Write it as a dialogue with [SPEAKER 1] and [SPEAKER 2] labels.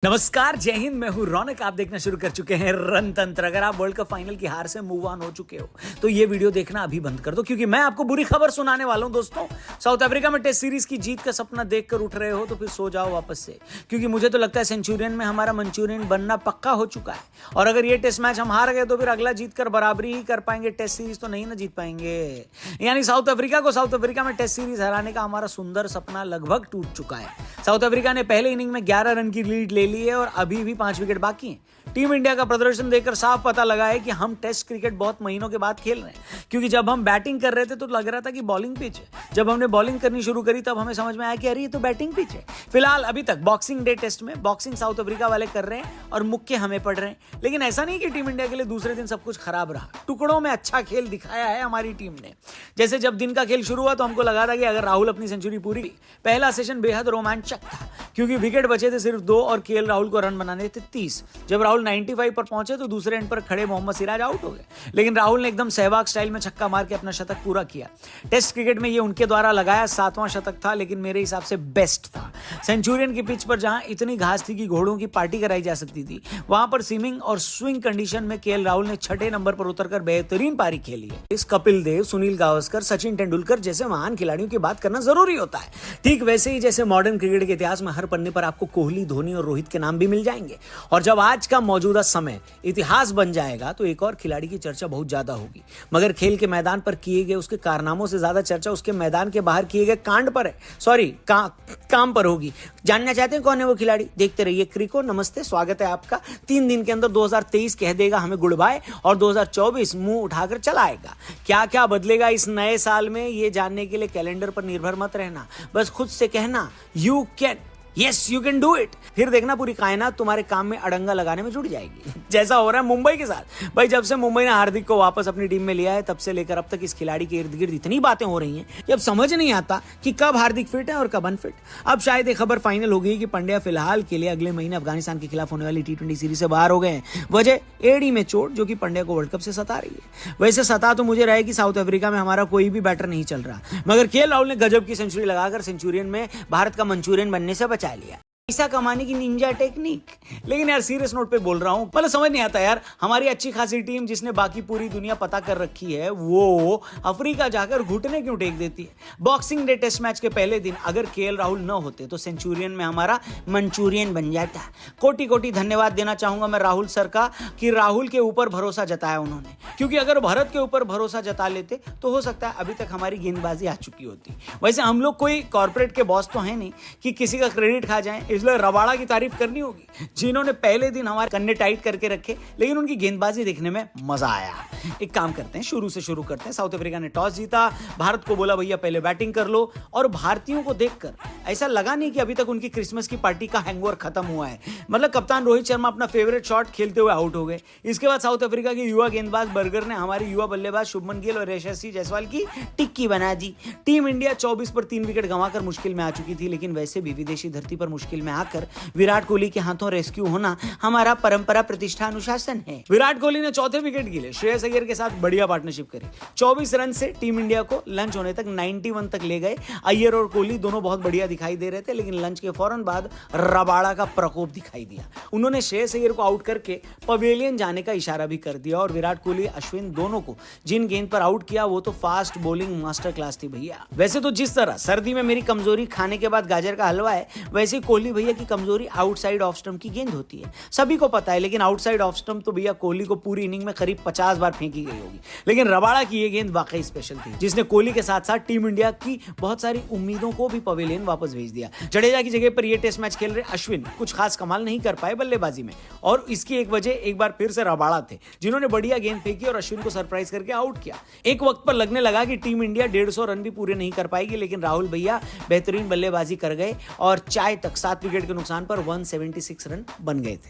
[SPEAKER 1] नमस्कार, जय हिंद। मैं हूं रौनक। आप देखना शुरू कर चुके हैं रणतंत्र। अगर आप वर्ल्ड कप फाइनल की हार से मूव ऑन हो चुके हो तो ये वीडियो देखना अभी बंद कर दो, क्योंकि मैं आपको बुरी खबर सुनाने वाला हूं। दोस्तों, साउथ अफ्रीका में टेस्ट सीरीज की जीत का सपना देखकर उठ रहे हो तो फिर सो जाओ वापस से, क्योंकि मुझे तो लगता है सेंचुरियन में हमारा मंचूरियन बनना पक्का हो चुका है। और अगर ये टेस्ट मैच हम हार गए तो फिर अगला जीत कर बराबरी ही कर पाएंगे, टेस्ट सीरीज तो नहीं ना जीत पाएंगे। यानी साउथ अफ्रीका में टेस्ट सीरीज हराने का हमारा सुंदर सपना लगभग टूट चुका है। साउथ अफ्रीका ने पहले इनिंग में 11 रन की लीड ले ली है और अभी 5 विकेट बाकी हैं। टीम इंडिया का प्रदर्शन देखकर साफ पता लगा है कि हम टेस्ट क्रिकेट बहुत महीनों के बाद खेल रहे हैं, क्योंकि जब हम बैटिंग कर रहे थे तो लग रहा था कि बॉलिंग पिच है। जब हमने बॉलिंग करनी शुरू करी तब हमें समझ में आया कि अरे ये तो बैटिंग पिच है। फिलहाल अभी तक बॉक्सिंग डे टेस्ट में बॉक्सिंग साउथ अफ्रीका वाले कर रहे हैं और मुक्के हमें पड़ रहे हैं। लेकिन ऐसा नहीं कि टीम इंडिया के लिए दूसरे दिन सब कुछ खराब रहा। टुकड़ों में अच्छा खेल दिखाया है हमारी टीम ने। जैसे जब दिन का खेल शुरू हुआ तो हमको लगा था कि अगर राहुल अपनी सेंचुरी पूरी। पहला सेशन बेहद रोमांचक था, क्योंकि विकेट बचे थे सिर्फ 2 और केएल राहुल को रन बनाने थे 30। जब राहुल 95 पर पहुंचे तो दूसरे एंड पर खड़े मोहम्मद सिराज आउट हो गए, लेकिन राहुल ने एकदम सहवाग स्टाइल में छक्का मार के अपना शतक पूरा किया। टेस्ट क्रिकेट में ये उनके द्वारा लगाया 7वां शतक था, लेकिन मेरे हिसाब से बेस्ट था। सेंचुरियन की पिच पर जहां इतनी घास थी कि घोड़ों की पार्टी कराई जा सकती थी, वहां पर सीमिंग और स्विंग कंडीशन में केएल राहुल ने 6ठे नंबर पर उतरकर बेहतरीन पारी खेली है। इस कपिल देव, सुनील गावस्कर, सचिन तेंदुलकर जैसे महान खिलाड़ियों की बात करना जरूरी होता है। ठीक वैसे ही जैसे मॉडर्न क्रिकेट के इतिहास में हर पन्ने पर आपको कोहली, धोनी और रोहित के नाम भी मिल जाएंगे। और जब आज का मौजूदा समय इतिहास बन जाएगा तो एक और खिलाड़ी की चर्चा बहुत ज्यादा होगी। मगर खेल के मैदान पर किए गए उसके कारनामों से ज्यादा चर्चा उसके मैदान के बाहर किए गए कांड पर है, काम पर होगी। जानना चाहते हैं कौन है वो खिलाड़ी? देखते रहिए क्रिको। नमस्ते, स्वागत है आपका। 3 दिन के अंदर 2023 कह देगा हमें गुड बाय और 2024 मुंह उठाकर चला आएगा। क्या क्या बदलेगा इस नए साल में, ये जानने के लिए कैलेंडर पर निर्भर मत रहना। बस खुद से कहना you can, yes you can do it. फिर देखना पूरी कायनात तुम्हारे काम में अड़ंगा लगाने में जुट जाएगी, जैसा हो रहा है मुंबई के साथ। भाई, जब से मुंबई ने हार्दिक को वापस अपनी टीम में लिया है तब से लेकर अब तक इस खिलाड़ी के इर्द गिर्द इतनी बातें हो रही हैं कि अब समझ नहीं आता कि कब हार्दिक फिट है और कब अनफिट। अब शायद एक खबर फाइनल हो गई कि पंड्या फिलहाल के लिए अगले महीने अफगानिस्तान के खिलाफ होने वाली T20 सीरीज से बाहर हो गए हैं। वजह एडी में चोट, जो कि पंड्या को वर्ल्ड कप से सता रही है। वैसे सता तो मुझे रहा है कि साउथ अफ्रीका में हमारा कोई भी बैटर नहीं चल रहा, मगर केएल राहुल ने गजब की सेंचुरी लगाकर सेंचुरियन में भारत का मंचूरियन बनने से बचा लिया। पैसा कमाने की निंजा टेक्निक। लेकिन यार सीरियस नोट पे बोल रहा हूं, मतलब समझ नहीं आता यार, हमारी अच्छी खासी टीम जिसने बाकी पूरी दुनिया पता कर रखी है वो अफ्रीका जाकर घुटने क्यों टेक देती है? बॉक्सिंग डे टेस्ट मैच के पहले दिन अगर केएल राहुल न होते तो सेंचुरियन में हमारा मंचूरियन बन जाता। कोटि कोटि धन्यवाद देना चाहूंगा मैं राहुल सर का कि राहुल के ऊपर भरोसा जताया उन्होंने, क्योंकि अगर भारत के ऊपर भरोसा जता लेते तो हो सकता है अभी तक हमारी गेंदबाजी आ चुकी होती। वैसे हम लोग कोई कॉर्पोरेट के बॉस तो है नहीं कि किसी का क्रेडिट खा जाए, इसलिए रबाड़ा की तारीफ करनी होगी, जिन्होंने पहले दिन हमारे कन्ने टाइट करके रखे, लेकिन उनकी गेंदबाजी देखने में मजा आया। एक काम करते हैं, शुरू से शुरू करते हैं। साउथ अफ्रीका ने टॉस जीता, भारत को बोला भैया पहले बैटिंग कर लो, और भारतीयों को देखकर ऐसा लगा नहीं कि अभी तक उनकी क्रिसमस की पार्टी का हैंगओवर खत्म हुआ है। मतलब कप्तान रोहित शर्मा अपना फेवरेट शॉट खेलते हुए आउट हो गए। इसके बाद साउथ अफ्रीका के युवा गेंदबाज बर्गर ने हमारे युवा बल्लेबाज शुभमन गिल और यशस्वी जायसवाल की टिक्की बना दी। टीम इंडिया 24 पर 3 विकेट गंवाकर मुश्किल में आ चुकी थी, लेकिन वैसे भी विदेशी धरती पर मुश्किल में आकर विराट कोहली के हाथों रेस्क्यू होना हमारा परंपरा, प्रतिष्ठा, अनुशासन है। विराट कोहली ने 4थे विकेट गिरे, श्रेयस अय्यर के साथ बढ़िया पार्टनरशिप करी। 24 रन से टीम इंडिया को लंच होने तक 91 तक ले गए। अय्यर और कोहली दोनों बहुत बढ़िया दिखाई दे रहे थे, लेकिन लंच के फौरन बाद रबाड़ा का प्रकोप दिखाई दिया। उन्होंने श्रेयस अय्यर को आउट करके पवेलियन जाने का इशारा भी कर दिया, और विराट कोहली, अश्विन दोनों को जिन गेंद पर आउट किया वो तो फास्ट बॉलिंग मास्टर क्लास थी भैया। वैसे तो जिस तरह सर्दी में मेरी कमजोरी खाने के बाद गाजर का हलवा है, वैसे कोहली भैया की कमजोरी आउटसाइड ऑफ स्टंप की गेंद होती है। सभी को पता है, लेकिन आउटसाइड ऑफ स्टंप तो भैया कोहली को पूरी इनिंग में करीब 50 बार फेंकी गई होगी। लेकिन रबाड़ा की ये गेंद वाकई स्पेशल थी, जिसने कोहली के साथ साथ टीम इंडिया की बहुत सारी उम्मीदों को भी पवेलियन वापस भेज दिया। जडेजा की जगह पर ये टेस्ट मैच खेल रहे अश्विन कुछ खास कमाल नहीं कर पाए बल्लेबाजी में, और इसकी एक वजह एक बार फिर से रबाड़ा थे, जिन्होंने बढ़िया गेंद फेंकी और अश्विन को सरप्राइज करके आउट किया। एक वक्त पर लगने लगा कि टीम इंडिया 150 रन भी पूरे नहीं कर पाएगी, लेकिन राहुल भैया बेहतरीन बल्लेबाजी कर गए और चाय तक 7 विकेट के नुकसान पर 176 रन बन गए थे।